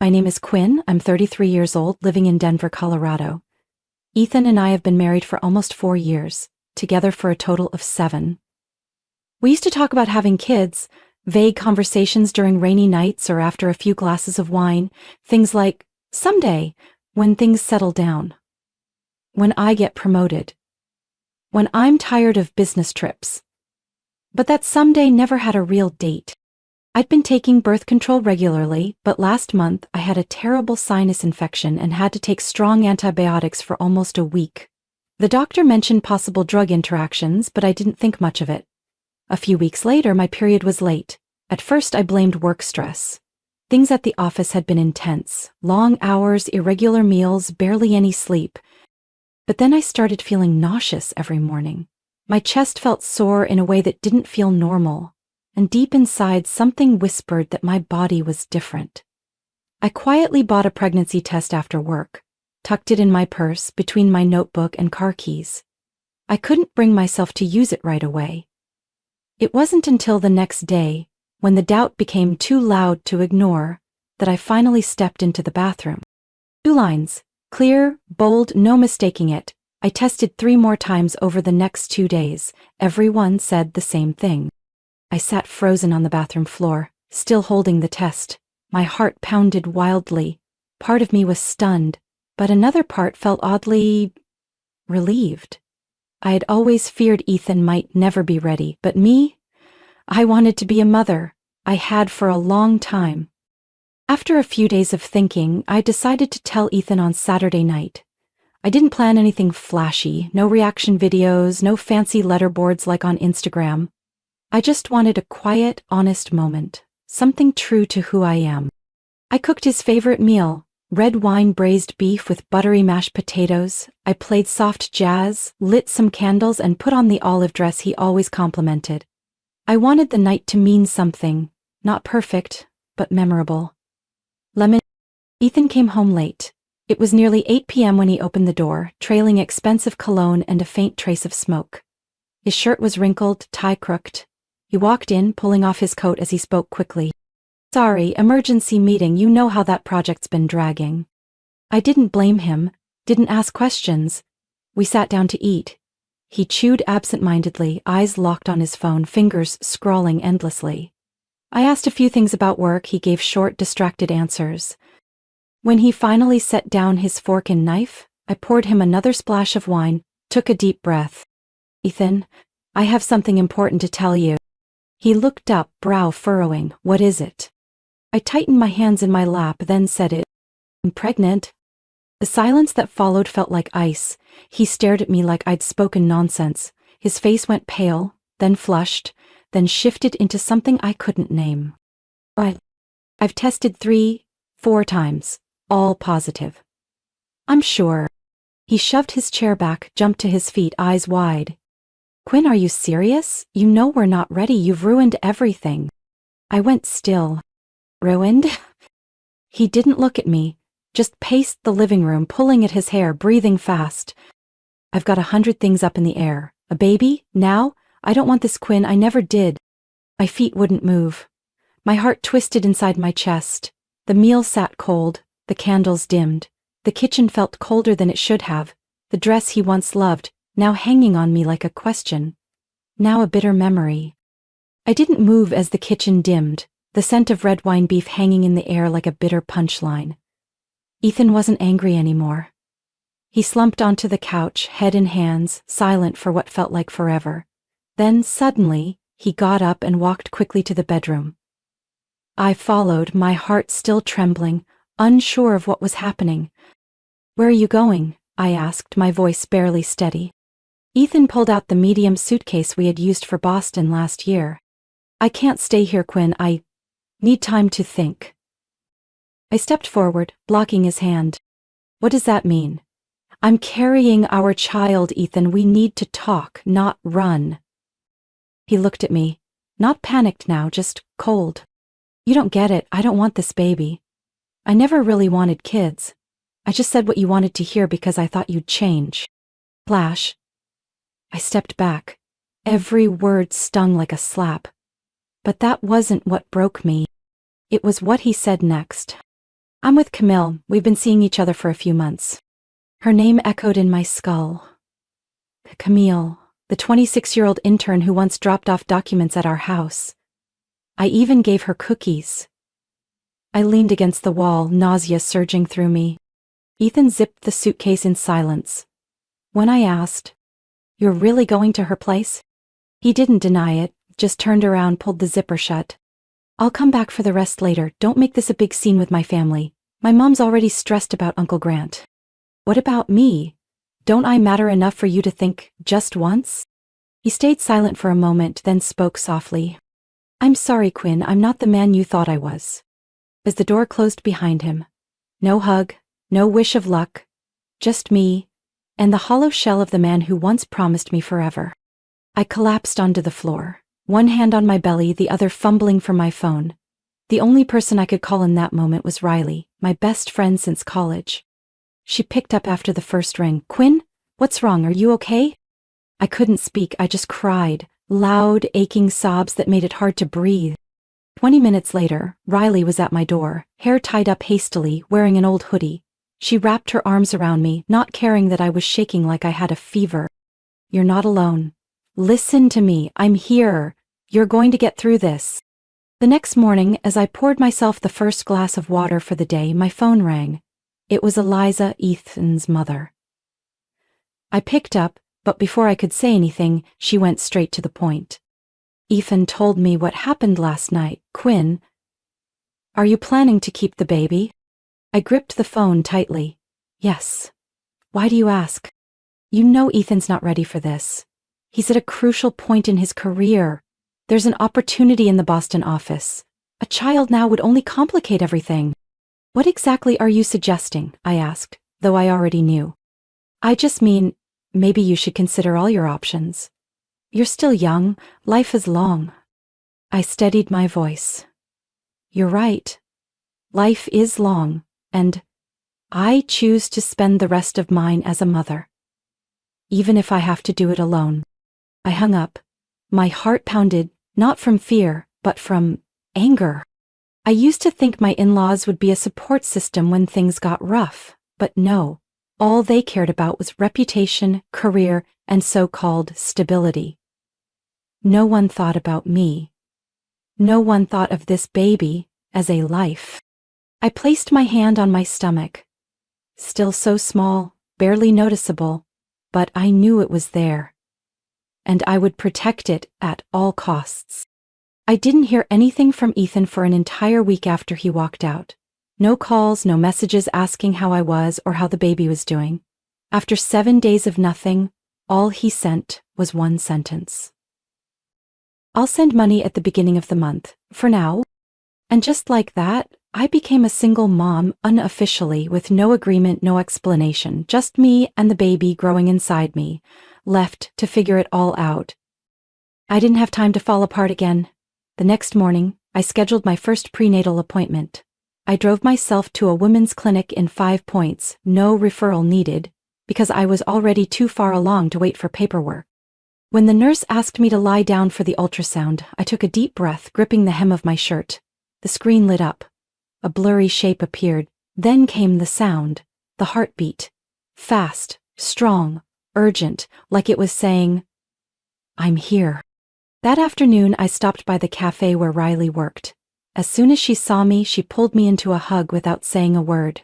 My name is Quinn. I'm 33 years old, living in Denver, Colorado. Ethan and I have been married for almost 4 years, together for a total of 7. We used to talk about having kids, vague conversations during rainy nights or after a few glasses of wine, things like, someday, when things settle down. When I get promoted. When I'm tired of business trips. But that someday never had a real date. I'd been taking birth control regularly, but last month I had a terrible sinus infection and had to take strong antibiotics for almost a week. The doctor mentioned possible drug interactions, but I didn't think much of it. A few weeks later, my period was late. At first, I blamed work stress. Things at the office had been intense. Long hours, irregular meals, barely any sleep. But then I started feeling nauseous every morning. My chest felt sore in a way that didn't feel normal. And deep inside, something whispered that my body was different. I quietly bought a pregnancy test after work, tucked it in my purse between my notebook and car keys. I couldn't bring myself to use it right away. It wasn't until the next day, when the doubt became too loud to ignore, that I finally stepped into the bathroom. 2 lines, clear, bold, no mistaking it. I tested 3 more times over the next 2 days. Every one said the same thing. I sat frozen on the bathroom floor, still holding the test. My heart pounded wildly. Part of me was stunned, but another part felt oddly relieved. I had always feared Ethan might never be ready, but me? I wanted to be a mother. I had for a long time. After a few days of thinking, I decided to tell Ethan on Saturday night. I didn't plan anything flashy, no reaction videos, no fancy letterboards like on Instagram. I just wanted a quiet, honest moment, something true to who I am. I cooked his favorite meal, red wine braised beef with buttery mashed potatoes. I played soft jazz, lit some candles, and put on the olive dress he always complimented. I wanted the night to mean something, not perfect, but memorable. Ethan came home late. It was nearly 8 p.m. when he opened the door, trailing expensive cologne and a faint trace of smoke. His shirt was wrinkled, tie crooked. He walked in, pulling off his coat as he spoke quickly. Sorry, emergency meeting, you know how that project's been dragging. I didn't blame him, didn't ask questions. We sat down to eat. He chewed absent-mindedly, eyes locked on his phone, fingers scrawling endlessly. I asked a few things about work. He gave short, distracted answers. When he finally set down his fork and knife, I poured him another splash of wine, took a deep breath. Ethan, I have something important to tell you. He looked up, brow furrowing. What is it? I tightened my hands in my lap, then said it. I'm pregnant. The silence that followed felt like ice. He stared at me like I'd spoken nonsense. His face went pale, then flushed, then shifted into something I couldn't name. I've tested 3, 4 times, all positive. I'm sure. He shoved his chair back, jumped to his feet, eyes wide. Quinn, are you serious? You know we're not ready. You've ruined everything. I went still. Ruined? He didn't look at me, just paced the living room, pulling at his hair, breathing fast. I've got 100 things up in the air. A baby? Now? I don't want this, Quinn. I never did. My feet wouldn't move. My heart twisted inside my chest. The meal sat cold. The candles dimmed. The kitchen felt colder than it should have. The dress he once loved, now hanging on me like a question. Now a bitter memory. I didn't move as the kitchen dimmed, the scent of red wine beef hanging in the air like a bitter punchline. Ethan wasn't angry anymore. He slumped onto the couch, head in hands, silent for what felt like forever. Then, suddenly, he got up and walked quickly to the bedroom. I followed, my heart still trembling, unsure of what was happening. Where are you going? I asked, my voice barely steady. Ethan pulled out the medium suitcase we had used for Boston last year. I can't stay here, Quinn. I need time to think. I stepped forward, blocking his hand. What does that mean? I'm carrying our child, Ethan. We need to talk, not run. He looked at me, not panicked now, just cold. You don't get it. I don't want this baby. I never really wanted kids. I just said what you wanted to hear because I thought you'd change. Flash. I stepped back. Every word stung like a slap. But that wasn't what broke me. It was what he said next. I'm with Camille. We've been seeing each other for a few months. Her name echoed in my skull. Camille, the 26-year-old intern who once dropped off documents at our house. I even gave her cookies. I leaned against the wall, nausea surging through me. Ethan zipped the suitcase in silence. When I asked, "You're really going to her place?" He didn't deny it, just turned around, pulled the zipper shut. "I'll come back for the rest later. Don't make this a big scene with my family. My mom's already stressed about Uncle Grant." "What about me? Don't I matter enough for you to think just once?" He stayed silent for a moment, then spoke softly. "I'm sorry, Quinn, I'm not the man you thought I was." As the door closed behind him, no hug, no wish of luck, just me, and the hollow shell of the man who once promised me forever. I collapsed onto the floor, one hand on my belly, the other fumbling for my phone. The only person I could call in that moment was Riley, my best friend since college. She picked up after the first ring. "Quinn, what's wrong? Are you okay?" I couldn't speak, I just cried, loud, aching sobs that made it hard to breathe. 20 minutes later, Riley was at my door, hair tied up hastily, wearing an old hoodie. She wrapped her arms around me, not caring that I was shaking like I had a fever. "You're not alone. Listen to me, I'm here. You're going to get through this." The next morning, as I poured myself the first glass of water for the day, my phone rang. It was Eliza, Ethan's mother. I picked up, but before I could say anything, she went straight to the point. "Ethan told me what happened last night. Quinn, are you planning to keep the baby?" I gripped the phone tightly. "Yes." "Why do you ask?" "You know Ethan's not ready for this. He's at a crucial point in his career. There's an opportunity in the Boston office. A child now would only complicate everything." "What exactly are you suggesting?" I asked, though I already knew. "I just mean, maybe you should consider all your options. You're still young, life is long." I steadied my voice. "You're right. Life is long, and I choose to spend the rest of mine as a mother. Even if I have to do it alone." I hung up. My heart pounded, not from fear, but from anger. I used to think my in-laws would be a support system when things got rough, but no. All they cared about was reputation, career, and so-called stability. No one thought about me. No one thought of this baby as a life. I placed my hand on my stomach. Still so small, barely noticeable, but I knew it was there. And I would protect it at all costs. I didn't hear anything from Ethan for an entire week after he walked out. No calls, no messages asking how I was or how the baby was doing. After 7 days of nothing, all he sent was one sentence. "I'll send money at the beginning of the month, for now." And just like that, I became a single mom unofficially, with no agreement, no explanation, just me and the baby growing inside me, left to figure it all out. I didn't have time to fall apart again. The next morning, I scheduled my first prenatal appointment. I drove myself to a women's clinic in 5 Points, no referral needed, because I was already too far along to wait for paperwork. When the nurse asked me to lie down for the ultrasound, I took a deep breath, gripping the hem of my shirt. The screen lit up. A blurry shape appeared. Then came the sound, the heartbeat. Fast, strong, urgent, like it was saying, "I'm here." That afternoon, I stopped by the cafe where Riley worked. As soon as she saw me, she pulled me into a hug without saying a word.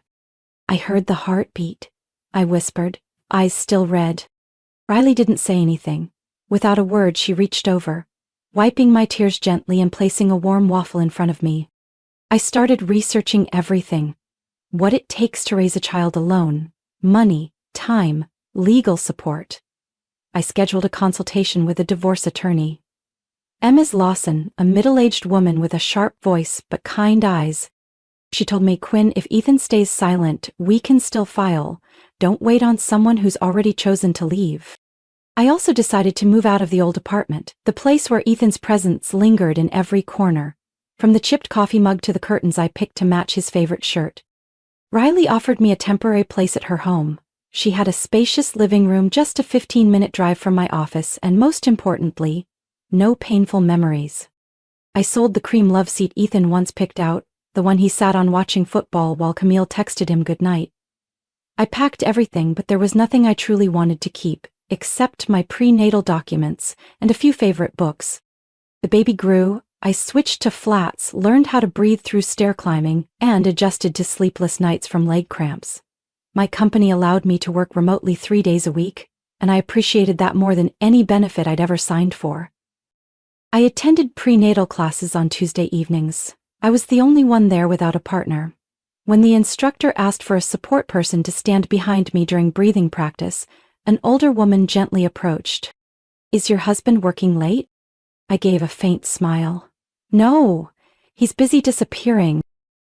"I heard the heartbeat," I whispered, eyes still red. Riley didn't say anything. Without a word, she reached over, wiping my tears gently and placing a warm waffle in front of me. I started researching everything. What it takes to raise a child alone, money, time, legal support. I scheduled a consultation with a divorce attorney. Ms. Lawson, a middle-aged woman with a sharp voice but kind eyes. She told me, "Quinn, if Ethan stays silent, we can still file. Don't wait on someone who's already chosen to leave." I also decided to move out of the old apartment, the place where Ethan's presence lingered in every corner. From the chipped coffee mug to the curtains I picked to match his favorite shirt. Riley offered me a temporary place at her home. She had a spacious living room just a 15-minute drive from my office, and most importantly, no painful memories. I sold the cream love seat Ethan once picked out, the the one he sat on watching football while Camille texted him goodnight. I packed everything, but there was nothing I truly wanted to keep, except my prenatal documents and a few favorite books. The baby grew, I switched to flats, learned how to breathe through stair climbing, and adjusted to sleepless nights from leg cramps. My company allowed me to work remotely 3 days a week, and I appreciated that more than any benefit I'd ever signed for. I attended prenatal classes on Tuesday evenings. I was the only one there without a partner. When the instructor asked for a support person to stand behind me during breathing practice, an older woman gently approached. "Is your husband working late?" I gave a faint smile. "No, he's busy disappearing."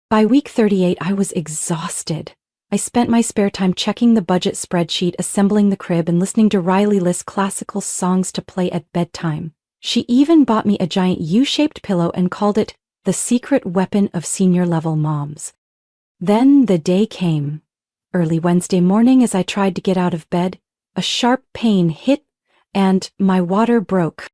By week 38, I was exhausted. I spent my spare time checking the budget spreadsheet, assembling the crib, and listening to Riley list classical songs to play at bedtime. She even bought me a giant U-shaped pillow and called it the secret weapon of senior-level moms. Then the day came. Early Wednesday morning, as I tried to get out of bed, a sharp pain hit, and my water broke.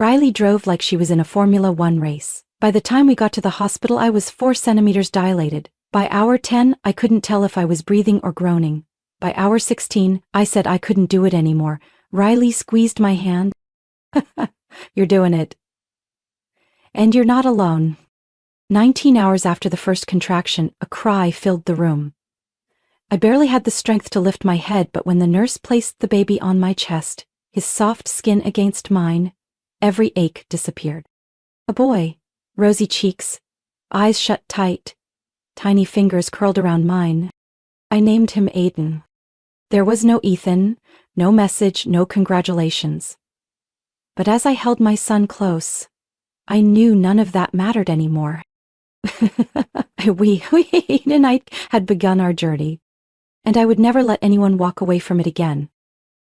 Riley drove like she was in a Formula One race. By the time we got to the hospital, I was 4 centimeters dilated. By hour 10, I couldn't tell if I was breathing or groaning. By hour 16, I said I couldn't do it anymore. Riley squeezed my hand. "You're doing it. And you're not alone." 19 hours after the first contraction, a cry filled the room. I barely had the strength to lift my head, but when the nurse placed the baby on my chest, his soft skin against mine, every ache disappeared. A boy, rosy cheeks, eyes shut tight, tiny fingers curled around mine. I named him Aiden. There was no Ethan, no message, no congratulations. But as I held my son close, I knew none of that mattered anymore. Aiden and I had begun our journey, and I would never let anyone walk away from it again.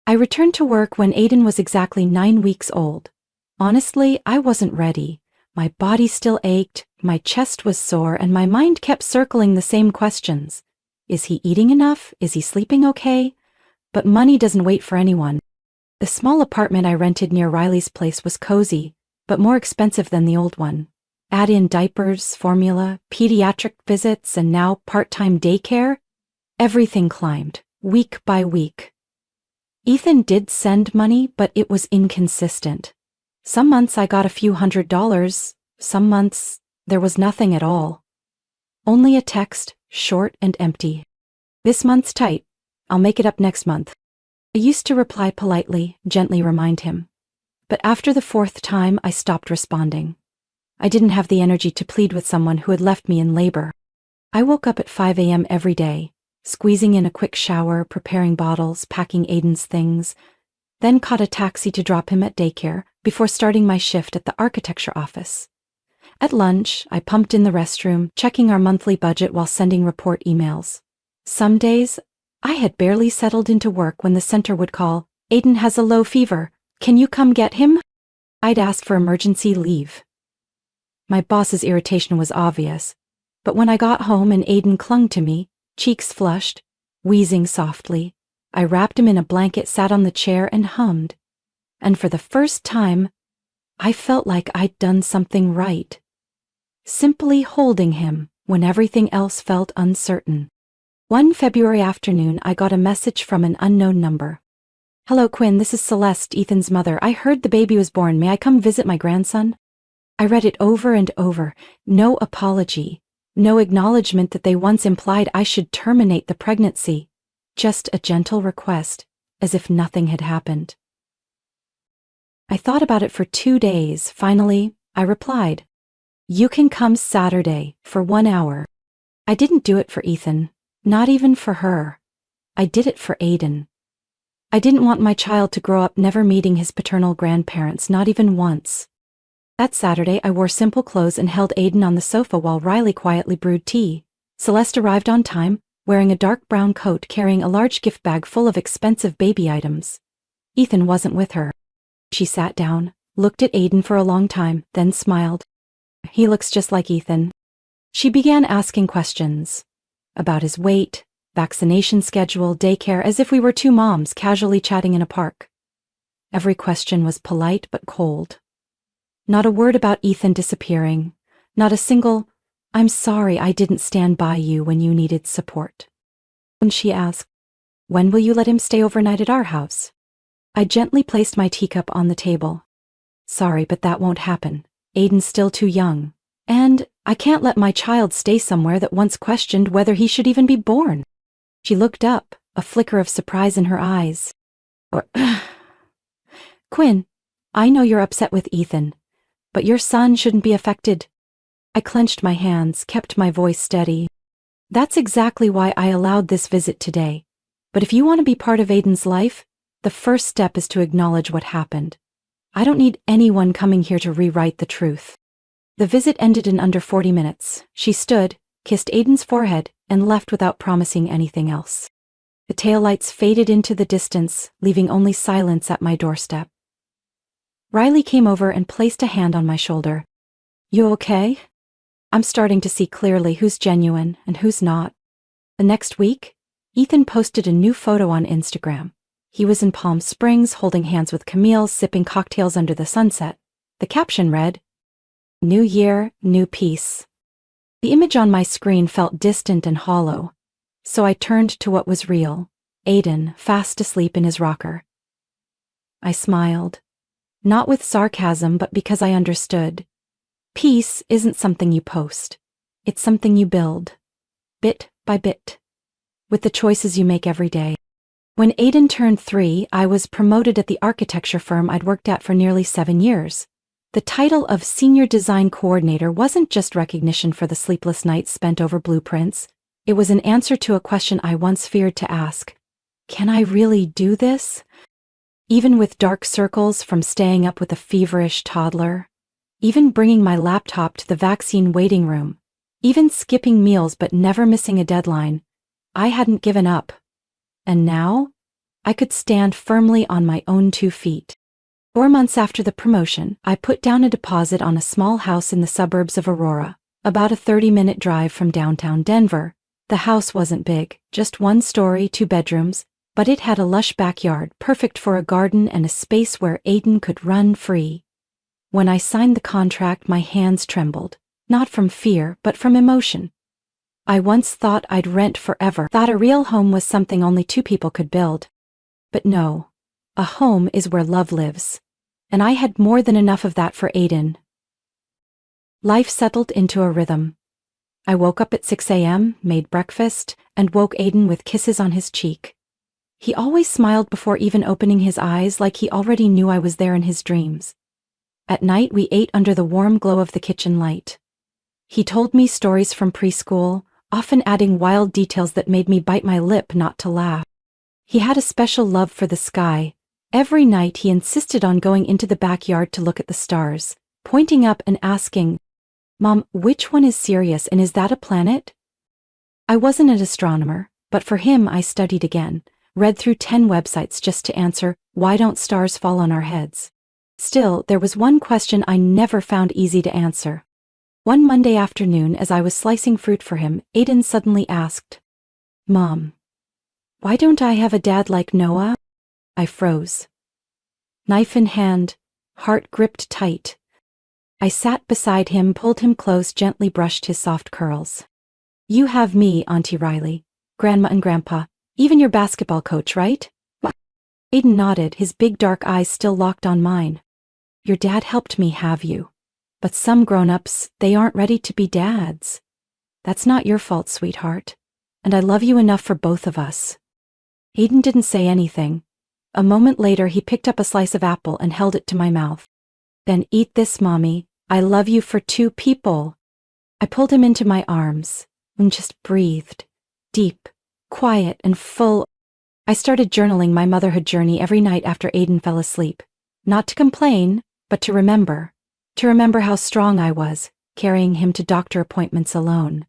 I returned to work when Aiden was exactly 9 weeks old. Honestly, I wasn't ready. My body still ached, my chest was sore, and my mind kept circling the same questions. Is he eating enough? Is he sleeping okay? But money doesn't wait for anyone. The small apartment I rented near Riley's place was cozy, but more expensive than the old one. Add in diapers, formula, pediatric visits, and now part-time daycare, everything climbed, week by week. Ethan did send money, but it was inconsistent. Some months I got a few $100s, some months there was nothing at all. Only a text, short and empty. "This month's tight. I'll make it up next month." I used to reply politely, gently remind him. But after the 4th time, I stopped responding. I didn't have the energy to plead with someone who had left me in labor. I woke up at 5 a.m. every day, squeezing in a quick shower, preparing bottles, packing Aiden's things, then caught a taxi to drop him at daycare before starting my shift at the architecture office. At lunch, I pumped in the restroom, checking our monthly budget while sending report emails. Some days, I had barely settled into work when the center would call, "Aiden has a low fever. Can you come get him?" I'd ask for emergency leave. My boss's irritation was obvious, but when I got home and Aiden clung to me, cheeks flushed, wheezing softly, I wrapped him in a blanket, sat on the chair, and hummed. And for the first time, I felt like I'd done something right. Simply holding him when everything else felt uncertain. One February afternoon, I got a message from an unknown number. "Hello, Quinn, this is Celeste, Ethan's mother. I heard the baby was born. May I come visit my grandson?" I read it over and over. No apology. No acknowledgement that they once implied I should terminate the pregnancy. Just a gentle request, as if nothing had happened. I thought about it for 2 days. Finally, I replied, "You can come Saturday for 1 hour." I didn't do it for Ethan, not even for her. I did it for Aiden. I didn't want my child to grow up never meeting his paternal grandparents, not even once. That Saturday, I wore simple clothes and held Aiden on the sofa while Riley quietly brewed tea. Celeste arrived on time, wearing a dark brown coat, carrying a large gift bag full of expensive baby items. Ethan wasn't with her. She sat down, looked at Aiden for a long time, then smiled. "He looks just like Ethan." She began asking questions about his weight, vaccination schedule, daycare, as if we were 2 moms casually chatting in a park. Every question was polite but cold. Not a word about Ethan disappearing, not a single, I'm sorry I didn't stand by you when you needed support. And she asked, when will you let him stay overnight at our house? I gently placed my teacup on the table. Sorry, but that won't happen. Aiden's still too young. And I can't let my child stay somewhere that once questioned whether he should even be born. She looked up, a flicker of surprise in her eyes. Quinn, I know you're upset with Ethan, but your son shouldn't be affected. I clenched my hands, kept my voice steady. That's exactly why I allowed this visit today. But if you want to be part of Aiden's life, the first step is to acknowledge what happened. I don't need anyone coming here to rewrite the truth. The visit ended in under 40 minutes. She stood, kissed Aiden's forehead, and left without promising anything else. The taillights faded into the distance, leaving only silence at my doorstep. Riley came over and placed a hand on my shoulder. You okay? I'm starting to see clearly who's genuine and who's not. The next week, Ethan posted a new photo on Instagram. He was in Palm Springs holding hands with Camille, sipping cocktails under the sunset. The caption read, New Year, New Peace. The image on my screen felt distant and hollow, so I turned to what was real, Aiden, fast asleep in his rocker. I smiled, not with sarcasm but because I understood. Peace isn't something you post. It's something you build, bit by bit, with the choices you make every day. When Aiden turned 3, I was promoted at the architecture firm I'd worked at for nearly 7 years. The title of Senior Design Coordinator wasn't just recognition for the sleepless nights spent over blueprints. It was an answer to a question I once feared to ask. Can I really do this? Even with dark circles from staying up with a feverish toddler? Even bringing my laptop to the vaccine waiting room? Even skipping meals but never missing a deadline? I hadn't given up. And now, I could stand firmly on my own 2 feet. 4 months after the promotion, I put down a deposit on a small house in the suburbs of Aurora, about a 30-minute drive from downtown Denver. The house wasn't big, just 1 story, 2 bedrooms, but it had a lush backyard, perfect for a garden and a space where Aiden could run free. When I signed the contract, my hands trembled, not from fear, but from emotion. I once thought I'd rent forever, thought a real home was something only 2 people could build. But no, a home is where love lives. And I had more than enough of that for Aiden. Life settled into a rhythm. I woke up at 6 a.m., made breakfast, and woke Aiden with kisses on his cheek. He always smiled before even opening his eyes, like he already knew I was there in his dreams. At night, we ate under the warm glow of the kitchen light. He told me stories from preschool, often adding wild details that made me bite my lip not to laugh. He had a special love for the sky. Every night he insisted on going into the backyard to look at the stars, pointing up and asking, Mom, which one is Sirius and is that a planet? I wasn't an astronomer, but for him I studied again, read through 10 websites just to answer, why don't stars fall on our heads? Still, there was one question I never found easy to answer. One Monday afternoon, as I was slicing fruit for him, Aiden suddenly asked, Mom, why don't I have a dad like Noah? I froze. Knife in hand, heart gripped tight. I sat beside him, pulled him close, gently brushed his soft curls. You have me, Auntie Riley, Grandma and Grandpa, even your basketball coach, right? Aiden nodded, his big dark eyes still locked on mine. Your dad helped me have you. But some grown-ups, they aren't ready to be dads. That's not your fault, sweetheart. And I love you enough for both of us. Aiden didn't say anything. A moment later, he picked up a slice of apple and held it to my mouth. Then eat this, Mommy. I love you for 2 people. I pulled him into my arms and just breathed, deep, quiet, and full. I started journaling my motherhood journey every night after Aiden fell asleep. Not to complain, but to remember. To remember how strong I was, carrying him to doctor appointments alone.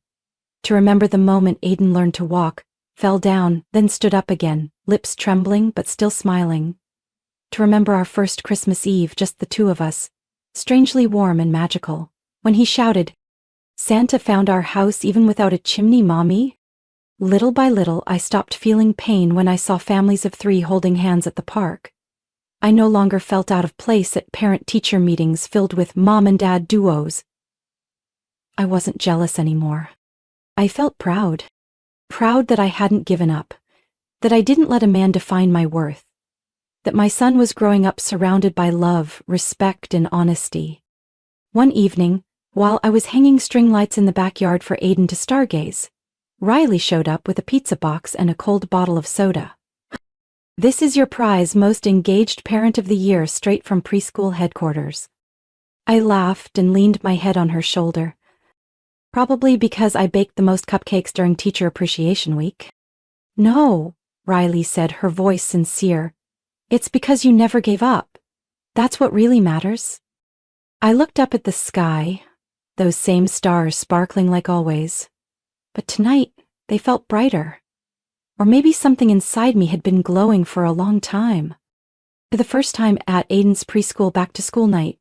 To remember the moment Aiden learned to walk, fell down, then stood up again, lips trembling but still smiling. To remember our first Christmas Eve, just the 2 of us, strangely warm and magical, when he shouted, Santa found our house even without a chimney, Mommy? Little by little, I stopped feeling pain when I saw families of 3 holding hands at the park. I no longer felt out of place at parent-teacher meetings filled with mom and dad duos. I wasn't jealous anymore. I felt proud. Proud that I hadn't given up. That I didn't let a man define my worth. That my son was growing up surrounded by love, respect, and honesty. One evening, while I was hanging string lights in the backyard for Aiden to stargaze, Riley showed up with a pizza box and a cold bottle of soda. "This is your prize, most engaged parent of the year, straight from preschool headquarters." I laughed and leaned my head on her shoulder. Probably because I baked the most cupcakes during Teacher Appreciation Week. "No," Riley said, her voice sincere. "It's because you never gave up. That's what really matters." I looked up at the sky, those same stars sparkling like always. But tonight, they felt brighter. Or maybe something inside me had been glowing for a long time. For the first time at Aiden's preschool back-to-school night,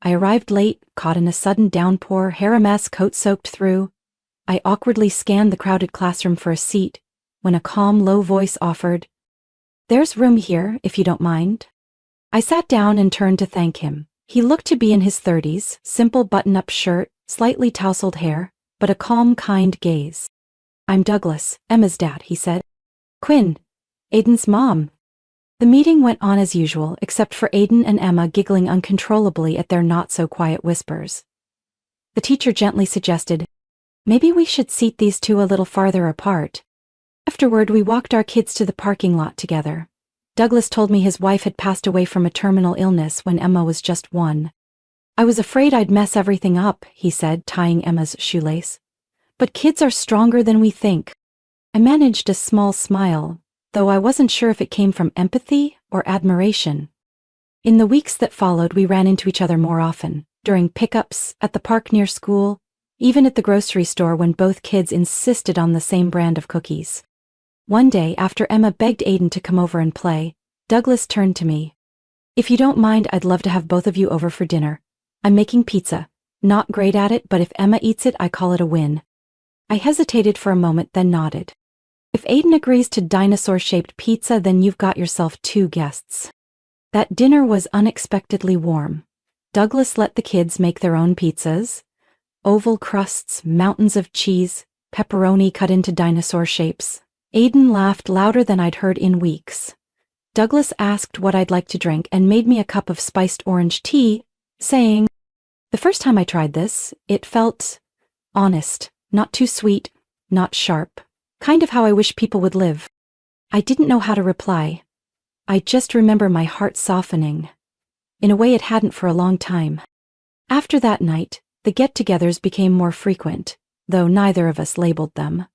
I arrived late, caught in a sudden downpour, hair a mess, coat soaked through. I awkwardly scanned the crowded classroom for a seat, when a calm, low voice offered, "There's room here, if you don't mind." I sat down and turned to thank him. He looked to be in his 30s, simple button-up shirt, slightly tousled hair, but a calm, kind gaze. "I'm Douglas, Emma's dad," he said. "Quinn, Aiden's mom." The meeting went on as usual, except for Aiden and Emma giggling uncontrollably at their not-so-quiet whispers. The teacher gently suggested, "Maybe we should seat these two a little farther apart." Afterward, we walked our kids to the parking lot together. Douglas told me his wife had passed away from a terminal illness when Emma was just 1. "I was afraid I'd mess everything up," he said, tying Emma's shoelace. "But kids are stronger than we think." I managed a small smile, though I wasn't sure if it came from empathy or admiration. In the weeks that followed, we ran into each other more often, during pickups, at the park near school, even at the grocery store when both kids insisted on the same brand of cookies. One day, after Emma begged Aiden to come over and play, Douglas turned to me. "If you don't mind, I'd love to have both of you over for dinner. I'm making pizza. Not great at it, but if Emma eats it, I call it a win." I hesitated for a moment, then nodded. "If Aiden agrees to dinosaur-shaped pizza, then you've got yourself 2 guests." That dinner was unexpectedly warm. Douglas let the kids make their own pizzas. Oval crusts, mountains of cheese, pepperoni cut into dinosaur shapes. Aiden laughed louder than I'd heard in weeks. Douglas asked what I'd like to drink and made me a cup of spiced orange tea, saying, "The first time I tried this, it felt honest, not too sweet, not sharp. Kind of how I wish people would live." I didn't know how to reply. I just remember my heart softening, in a way it hadn't for a long time. After that night, the get-togethers became more frequent, though neither of us labeled them.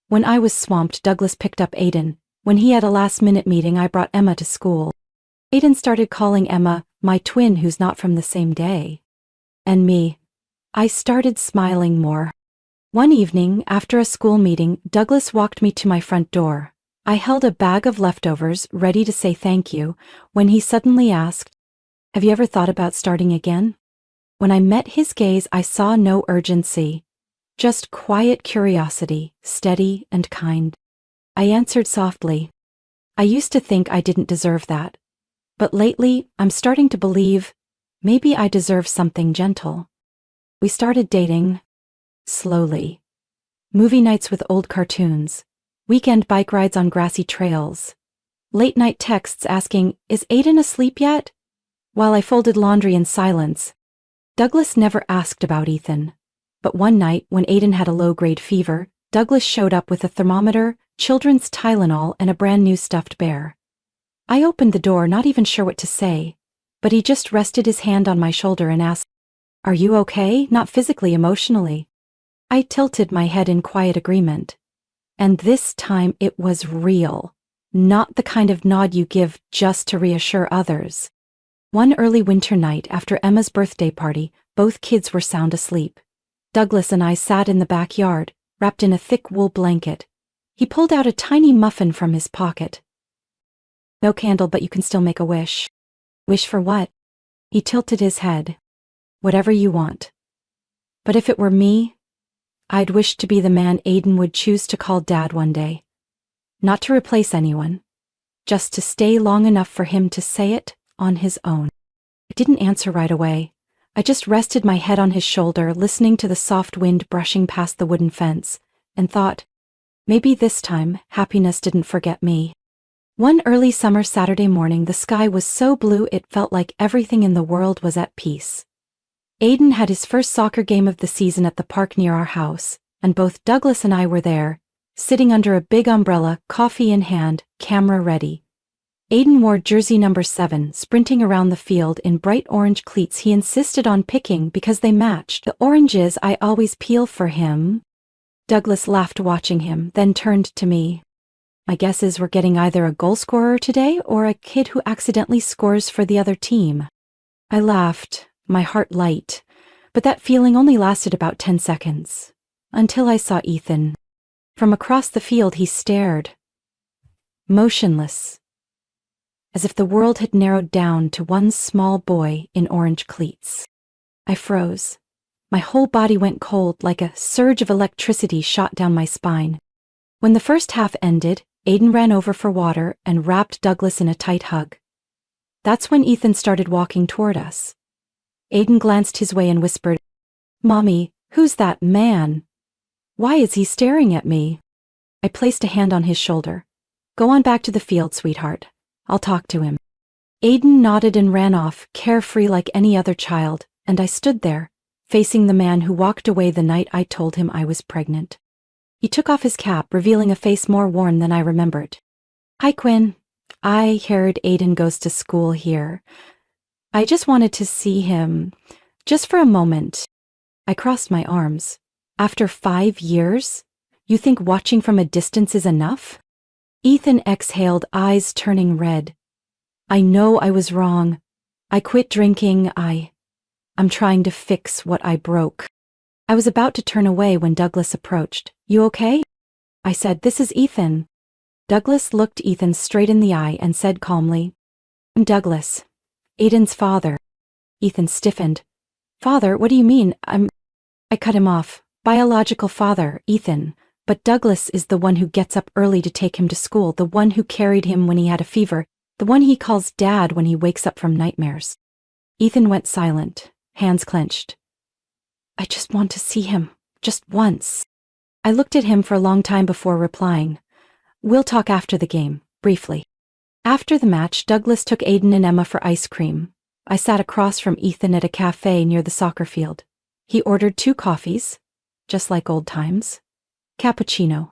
When I was swamped, Douglas picked up Aiden. When he had a last-minute meeting, I brought Emma to school. Aiden started calling Emma my twin who's not from the same day. And me. I started smiling more. One evening, after a school meeting, Douglas walked me to my front door. I held a bag of leftovers, ready to say thank you, when he suddenly asked, "Have you ever thought about starting again?" When I met his gaze, I saw no urgency, just quiet curiosity, steady and kind. I answered softly, "I used to think I didn't deserve that. But lately, I'm starting to believe maybe I deserve something gentle." We started dating. Slowly. Movie nights with old cartoons. Weekend bike rides on grassy trails. Late-night texts asking, "Is Aiden asleep yet?" While I folded laundry in silence. Douglas never asked about Ethan. But one night, when Aiden had a low-grade fever, Douglas showed up with a thermometer, children's Tylenol, and a brand-new stuffed bear. I opened the door, not even sure what to say, but he just rested his hand on my shoulder and asked, "Are you okay? Not physically, emotionally?" I tilted my head in quiet agreement. And this time it was real, not the kind of nod you give just to reassure others. One early winter night after Emma's birthday party, both kids were sound asleep. Douglas and I sat in the backyard, wrapped in a thick wool blanket. He pulled out a tiny muffin from his pocket. "No candle, but you can still make a wish." "Wish for what?" He tilted his head. "Whatever you want. But if it were me, I'd wish to be the man Aiden would choose to call Dad one day. Not to replace anyone, just to stay long enough for him to say it on his own." I didn't answer right away. I just rested my head on his shoulder, listening to the soft wind brushing past the wooden fence, and thought, maybe this time, happiness didn't forget me. One early summer Saturday morning, the sky was so blue it felt like everything in the world was at peace. Aiden had his first soccer game of the season at the park near our house, and both Douglas and I were there, sitting under a big umbrella, coffee in hand, camera ready. Aiden wore jersey number 7, sprinting around the field in bright orange cleats he insisted on picking because they matched the oranges I always peel for him. Douglas laughed watching him, then turned to me. My guess is we're getting either a goal scorer today or a kid who accidentally scores for the other team. I laughed, my heart light, but that feeling only lasted about 10 seconds, until I saw Ethan. From across the field he stared, motionless, as if the world had narrowed down to one small boy in orange cleats. I froze. My whole body went cold, like a surge of electricity shot down my spine. When the first half ended, Aiden ran over for water and wrapped Douglas in a tight hug. That's when Ethan started walking toward us. Aiden glanced his way and whispered, "Mommy, who's that man? Why is he staring at me?" I placed a hand on his shoulder. "Go on back to the field, sweetheart. I'll talk to him." Aiden nodded and ran off, carefree like any other child, and I stood there, facing the man who walked away the night I told him I was pregnant. He took off his cap, revealing a face more worn than I remembered. "Hi, Quinn. I heard Aiden goes to school here. I just wanted to see him, just for a moment." I crossed my arms. "After 5 years? You think watching from a distance is enough?" Ethan exhaled, eyes turning red. "I know I was wrong. I quit drinking. I'm trying to fix what I broke." I was about to turn away when Douglas approached. "You okay?" I said, "This is Ethan." Douglas looked Ethan straight in the eye and said calmly, "I'm Douglas, Aiden's father." Ethan stiffened. "Father, what do you mean? I cut him off. "Biological father, Ethan. But Douglas is the one who gets up early to take him to school, the one who carried him when he had a fever, the one he calls Dad when he wakes up from nightmares." Ethan went silent, hands clenched. "I just want to see him, just once." I looked at him for a long time before replying. "We'll talk after the game, briefly." After the match, Douglas took Aiden and Emma for ice cream. I sat across from Ethan at a cafe near the soccer field. He ordered 2 coffees, just like old times. Cappuccino.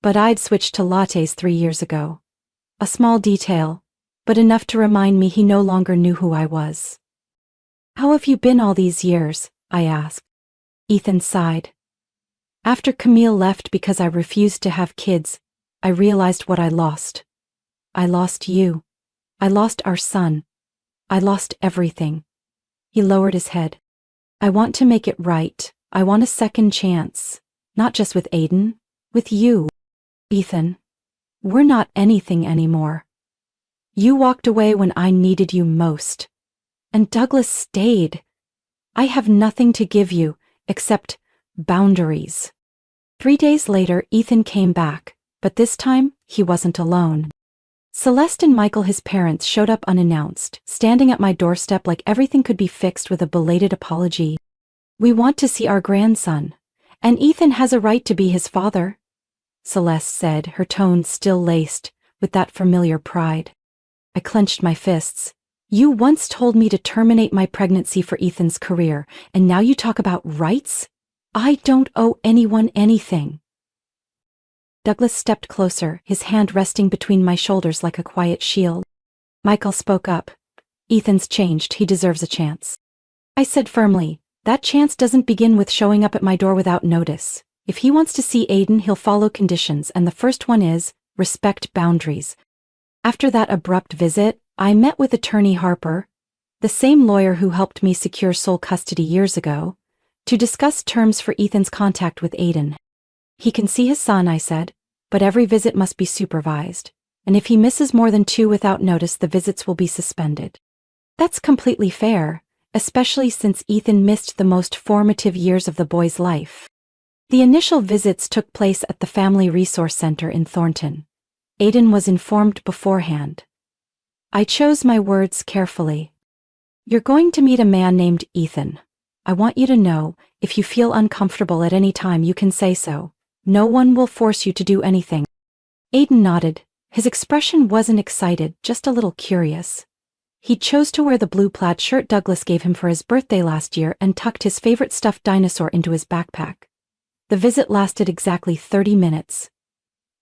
But I'd switched to lattes 3 years ago. A small detail, but enough to remind me he no longer knew who I was. "How have you been all these years?" I asked. Ethan sighed. "After Camille left because I refused to have kids, I realized what I lost. I lost you. I lost our son. I lost everything." He lowered his head. "I want to make it right. I want a second chance. Not just with Aiden, with you. Ethan, we're not anything anymore. You walked away when I needed you most. And Douglas stayed. I have nothing to give you except boundaries." 3 days later, Ethan came back, but this time he wasn't alone. Celeste and Michael, his parents, showed up unannounced, standing at my doorstep like everything could be fixed with a belated apology. "We want to see our grandson, and Ethan has a right to be his father," Celeste said, her tone still laced with that familiar pride. I clenched my fists. "You once told me to terminate my pregnancy for Ethan's career, and now you talk about rights? I don't owe anyone anything." Douglas stepped closer, his hand resting between my shoulders like a quiet shield. Michael spoke up. "Ethan's changed. He deserves a chance." I said firmly, "That chance doesn't begin with showing up at my door without notice. If he wants to see Aiden, he'll follow conditions, and the first one is, respect boundaries." After that abrupt visit, I met with attorney Harper, the same lawyer who helped me secure sole custody years ago, to discuss terms for Ethan's contact with Aiden. "He can see his son," I said, "but every visit must be supervised, and if he misses more than 2 without notice, the visits will be suspended." That's completely fair, especially since Ethan missed the most formative years of the boy's life. The initial visits took place at the Family Resource Center in Thornton. Aiden was informed beforehand. I chose my words carefully. You're going to meet a man named Ethan. I want you to know, if you feel uncomfortable at any time you can say so. No one will force you to do anything. Aiden nodded. His expression wasn't excited, just a little curious. He chose to wear the blue plaid shirt Douglas gave him for his birthday last year and tucked his favorite stuffed dinosaur into his backpack. The visit lasted exactly 30 minutes.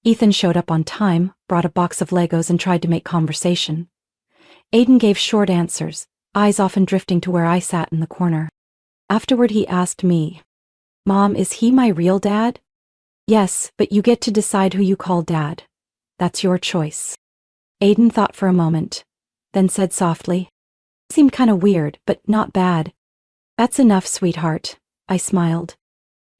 Ethan showed up on time, brought a box of Legos and tried to make conversation. Aiden gave short answers, eyes often drifting to where I sat in the corner. Afterward he asked me, "Mom, is he my real dad?" "Yes, but you get to decide who you call dad. That's your choice." Aiden thought for a moment, then said softly, "Seemed kinda weird, but not bad." "That's enough, sweetheart," I smiled.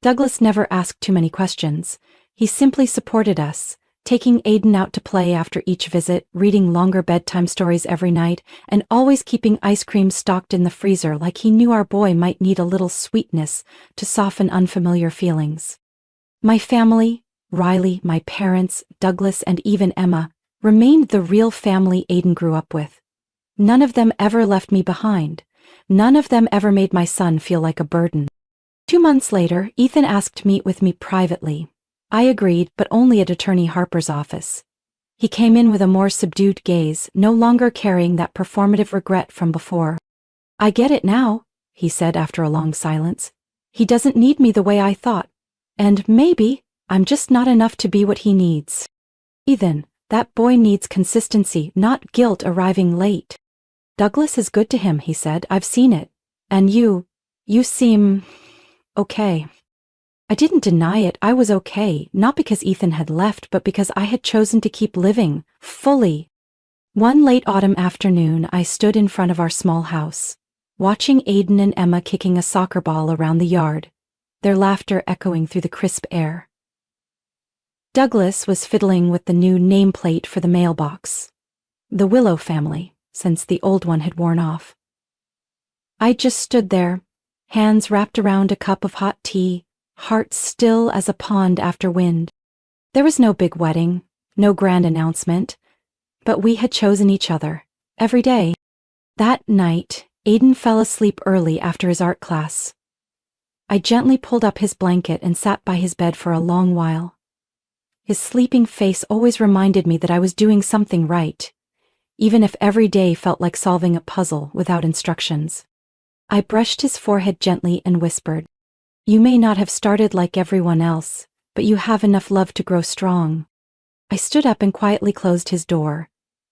Douglas never asked too many questions. He simply supported us, taking Aiden out to play after each visit, reading longer bedtime stories every night, and always keeping ice cream stocked in the freezer like he knew our boy might need a little sweetness to soften unfamiliar feelings. My family, Riley, my parents, Douglas, and even Emma, remained the real family Aiden grew up with. None of them ever left me behind. None of them ever made my son feel like a burden. 2 months later, Ethan asked to meet with me privately. I agreed, but only at Attorney Harper's office. He came in with a more subdued gaze, no longer carrying that performative regret from before. "I get it now," he said after a long silence. "He doesn't need me the way I thought. And maybe I'm just not enough to be what he needs." "Ethan, that boy needs consistency, not guilt arriving late." "Douglas is good to him," he said. "I've seen it. And you seem okay." I didn't deny it. I was okay, not because Ethan had left, but because I had chosen to keep living, fully. One late autumn afternoon, I stood in front of our small house, watching Aiden and Emma kicking a soccer ball around the yard, their laughter echoing through the crisp air. Douglas was fiddling with the new nameplate for the mailbox. The Willow family, since the old one had worn off. I just stood there, hands wrapped around a cup of hot tea, heart still as a pond after wind. There was no big wedding, no grand announcement, but we had chosen each other, every day. That night, Aiden fell asleep early after his art class. I gently pulled up his blanket and sat by his bed for a long while. His sleeping face always reminded me that I was doing something right, even if every day felt like solving a puzzle without instructions. I brushed his forehead gently and whispered, "You may not have started like everyone else, but you have enough love to grow strong." I stood up and quietly closed his door.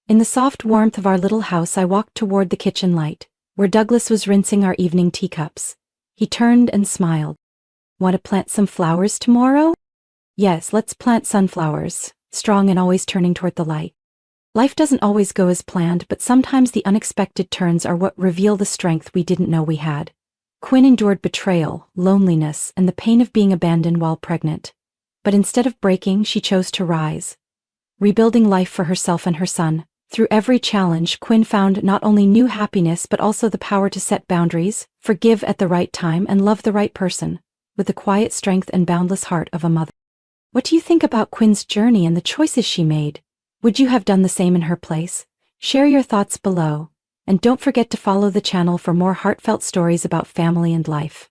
In the soft warmth of our little house, I walked toward the kitchen light, where Douglas was rinsing our evening teacups. He turned and smiled. "Want to plant some flowers tomorrow?" "Yes, let's plant sunflowers," strong and always turning toward the light. Life doesn't always go as planned, but sometimes the unexpected turns are what reveal the strength we didn't know we had. Quinn endured betrayal, loneliness, and the pain of being abandoned while pregnant. But instead of breaking, she chose to rise, rebuilding life for herself and her son. Through every challenge, Quinn found not only new happiness but also the power to set boundaries, forgive at the right time, and love the right person, with the quiet strength and boundless heart of a mother. What do you think about Quinn's journey and the choices she made? Would you have done the same in her place? Share your thoughts below. And don't forget to follow the channel for more heartfelt stories about family and life.